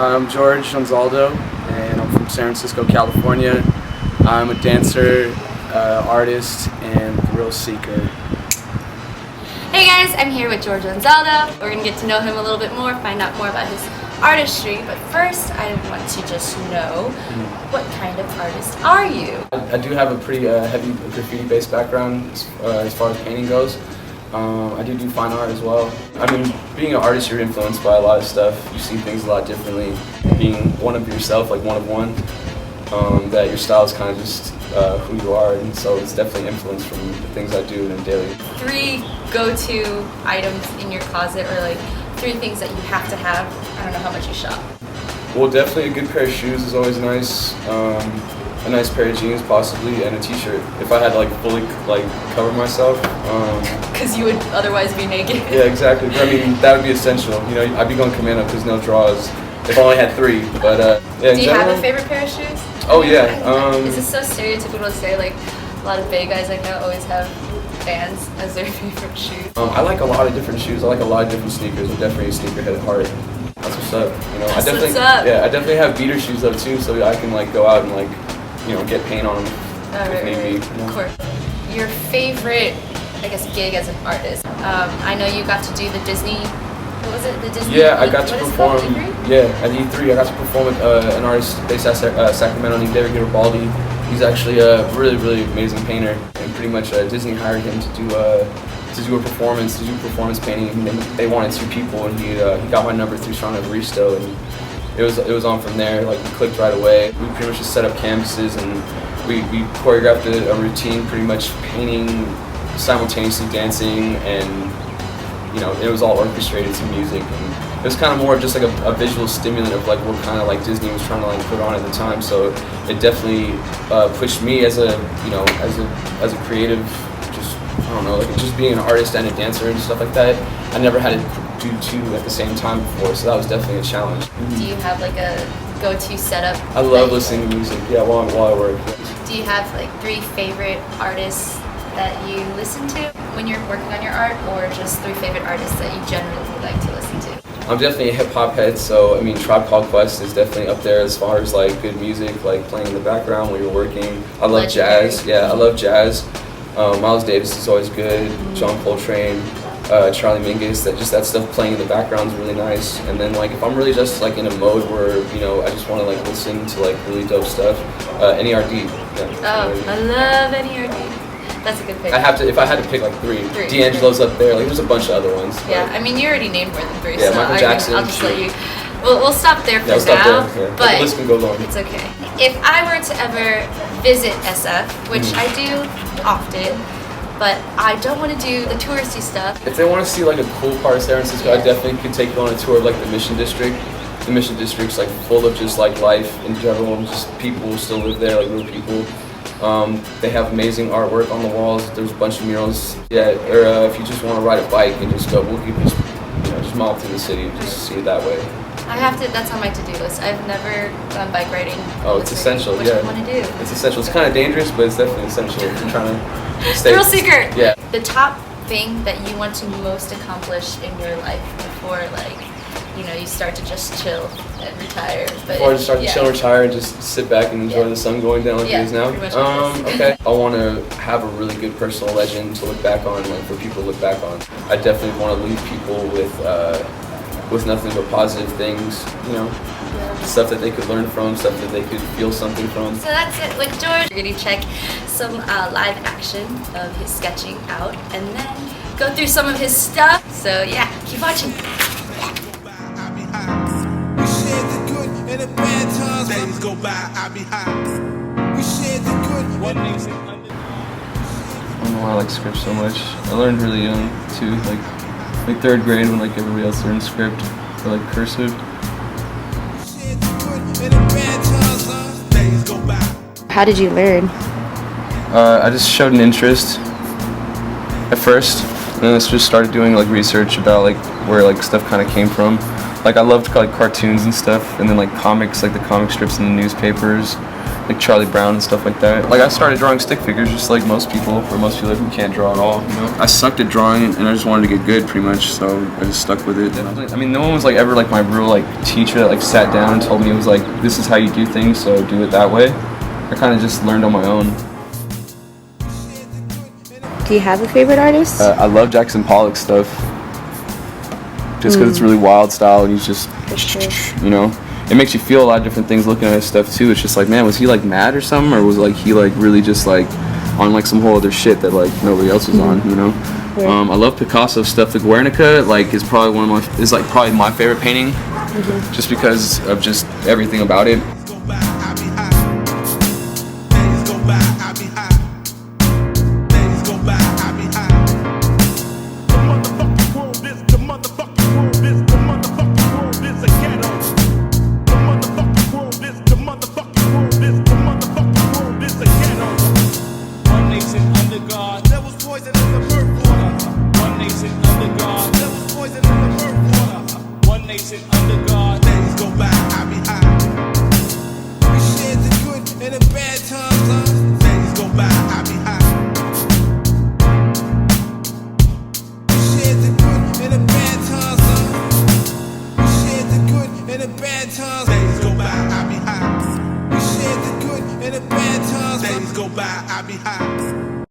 I'm George ANZALDO, and I'm from San Francisco, California. I'm a dancer, artist, and thrill seeker. Hey guys, I'm here with George ANZALDO. We're going to get to know him a little bit more, find out more about his artistry, but first I want to just know, what kind of artist are you? I do have a pretty heavy graffiti-based background as far as painting goes. I do fine art as well. I mean, being an artist, you're influenced by a lot of stuff. You see things a lot differently. Being one of yourself, like one of one, that your style is kind of just who you are, and so it's definitely influenced from the things I do in a daily. 3 go-to items in your closet, or like 3 things that you have to have. I don't know how much you shop. Well, definitely a good pair of shoes is always nice. A nice pair of jeans possibly, and a t-shirt. If I had to like fully cover myself. Because you would otherwise be naked. Yeah, exactly. But, I mean, that would be essential. You know, I'd be going commando because no draws. If I only had 3, but yeah. Do you have a favorite pair of shoes? Oh yeah. Is this so stereotypical to say? Like, a lot of Bay guys I know always have Vans as their favorite shoes. I like a lot of different shoes. I like a lot of different sneakers. I'm definitely a sneakerhead at heart. That's what's up. You know, That's what's up. Yeah, I definitely have beater shoes though too, so I can like go out and like, you know, get paint on them if need be. You know? Of course. Your favorite, I guess, gig as an artist? I know you got to do the Disney. What was it? The Disney. Yeah, I got to perform. E3? Yeah, at E3, I got to perform with an artist based out of Sacramento named David Garibaldi. He's actually a really amazing painter, and pretty much Disney hired him to do a performance, to do performance painting. And they wanted 2 people, and he got my number through Sean Evaristo, and it was on from there. Like, we clicked right away. We pretty much just set up canvases, and we choreographed a routine, pretty much painting, simultaneously dancing, and you know, it was all orchestrated to music. And it was kind of more just like a visual stimulant of like what kind of like Disney was trying to like put on at the time. So it definitely pushed me as a, you know, as a creative, just, I don't know, like just being an artist and a dancer and stuff like that. I never had to do 2 at the same time before, so that was definitely a challenge. Do you have like a go-to setup? I love listening to music, yeah, while I work. Do you have like 3 favorite artists that you listen to when you're working on your art, or just 3 favorite artists that you generally like to listen to? I'm definitely a hip-hop head, so I mean, Tribe Called Quest is definitely up there as far as like good music, like playing in the background when you're working. I love jazz. Yeah, I love jazz. Miles Davis is always good. John Coltrane, Charlie Mingus. That stuff playing in the background is really nice. And then like if I'm really just like in a mode where, you know, I just want to like listen to like really dope stuff, NERD. Yeah, oh, I love NERD. That's a good pick. If I had to pick like 3. D'Angelo's up there. Like there's a bunch of other ones. Yeah, like, I mean you already named more than 3. Yeah, so Michael Jackson. I'll just let you. We'll stop there for now. There, yeah. But the list can go long. It's okay. If I were to ever visit SF, which I do often, but I don't want to do the touristy stuff. If they want to see like a cool part of San Francisco, I definitely could take you on a tour of like the Mission District. The Mission District's like full of just like life in general, and just people who still live there, like real people. They have amazing artwork on the walls. There's a bunch of murals. Yeah, or if you just want to ride a bike and just go, just mob through the city and just see it that way. I have to. That's on my to-do list. I've never gone bike riding. Oh, it's essential. Which yeah, I want to do. It's essential. It's kind of dangerous, but it's definitely essential if you're trying to stay. Thrill seeker. Yeah. The top thing that you want to most accomplish in your life before, like, you know, you start to just chill and retire. But before I just start to chill and retire and just sit back and enjoy the sun going down like it is now. Okay. I want to have a really good personal legend to look back on, like for people to look back on. I definitely want to leave people with nothing but positive things, you know, stuff that they could learn from, stuff that they could feel something from. So that's it with George. We're gonna check some live action of his sketching out, and then go through some of his stuff. So yeah, keep watching. And the bad times, days go by, I be high. We shared the good. What makes it under? I don't know why I like script so much. I learned really young too, like 3rd grade when like everybody else learned script or like cursive. How did you learn? I just showed an interest at first, and then I just started doing like research about like where like stuff kind of came from. Like I loved like cartoons and stuff, and then like comics, like the comic strips in the newspapers, like Charlie Brown and stuff like that. Like I started drawing stick figures just like most people, for most people who can't draw at all, you know. I sucked at drawing and I just wanted to get good pretty much, so I just stuck with it. I mean, no one was like ever like my real like teacher that like sat down and told me it was like, this is how you do things, so do it that way. I kind of just learned on my own. Do you have a favorite artist? I love Jackson Pollock's stuff. Just because it's really wild style and he's just, you know, it makes you feel a lot of different things looking at his stuff too. It's just like, man, was he like mad or something, or was like he like really just like on like some whole other shit that like nobody else was on, you know? I love Picasso's stuff. The Guernica like is probably probably my favorite painting, just because of just everything about it. Days go by, I be high.